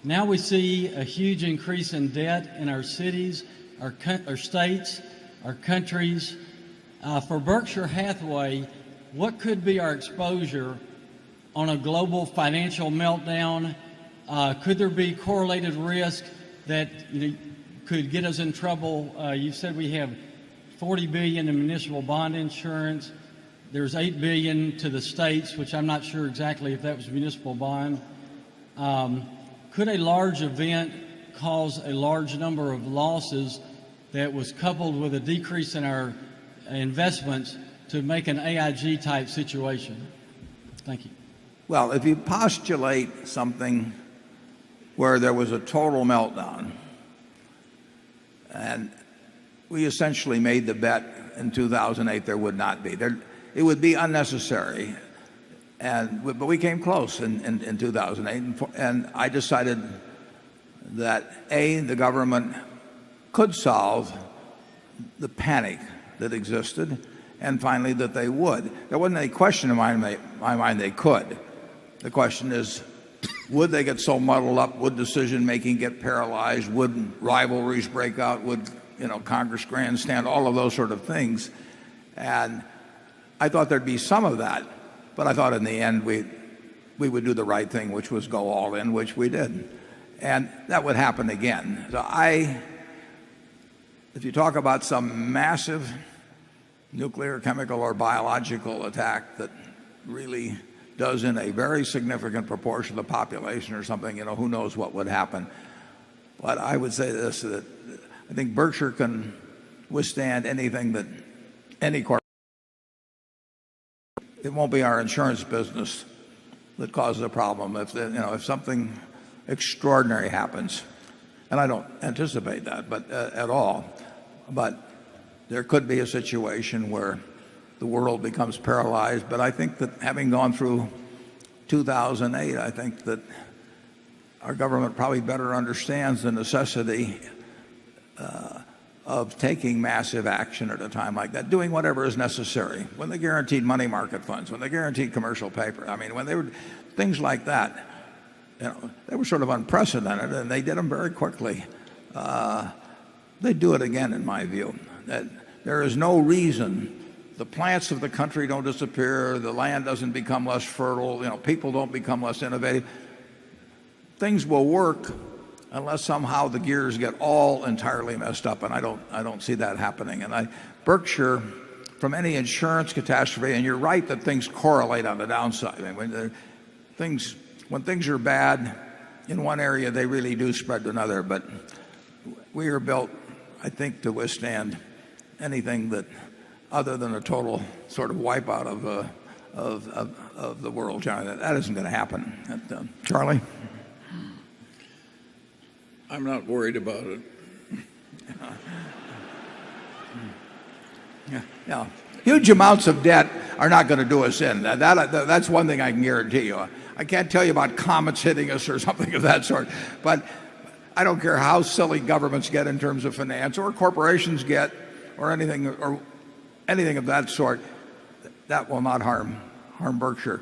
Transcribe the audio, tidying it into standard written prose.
Now we see a huge increase in debt in our cities, our states, our countries. For Berkshire Hathaway, what could be our exposure on a global financial meltdown? Could there be correlated risk that could get us in trouble? You said we have $40 billion in municipal bond insurance. There's $8 billion to the states, which I'm not sure exactly if that was municipal bond. Could a large event cause a large number of losses that was coupled with a decrease in our investments to make an AIG type situation? Thank you. Well, if you postulate something where there was a total meltdown, and we essentially made the bet in 2008 there would not be. It would be unnecessary. But we came close in 2008. And I decided that, A, the government could solve the panic that existed, and finally that they would. There wasn't any question in my mind they could. The question is, would they get so muddled up? Would decision-making get paralyzed? Would rivalries break out? Would Congress grandstand? All of those sort of things. And I thought there'd be some of that. But I thought in the end we would do the right thing, which was go all in, which we did. And that would happen again. So if you talk about some massive nuclear, chemical, or biological attack that really does in a very significant proportion of the population or something, who knows what would happen. But I would say this, that I think Berkshire can withstand anything that any corporation. It won't be our insurance business that causes a problem if something extraordinary happens, and I don't anticipate that, but at all. But there could be a situation where the world becomes paralyzed. But I think that having gone through 2008, I think that our government probably better understands the necessity of taking massive action at a time like that, doing whatever is necessary. When they guaranteed money market funds, when they guaranteed commercial paper, when they were things like that, they were sort of unprecedented, and they did them very quickly. They do it again, in my view. That there is no reason the plants of the country don't disappear, the land doesn't become less fertile, people don't become less innovative. Things will work unless somehow the gears get all entirely messed up, and I don't see that happening. And Berkshire, from any insurance catastrophe, and you're right that things correlate on the downside. When things are bad in one area, they really do spread to another. But we are built, I think, to withstand anything that other than a total sort of wipeout of the world. That isn't going to happen. Charlie? I'm not worried about it. Yeah. Huge amounts of debt are not going to do us in. That's one thing I can guarantee you. I can't tell you about comets hitting us or something of that sort. But I don't care how silly governments get in terms of finance, or corporations get, or anything of that sort. That will not harm Berkshire.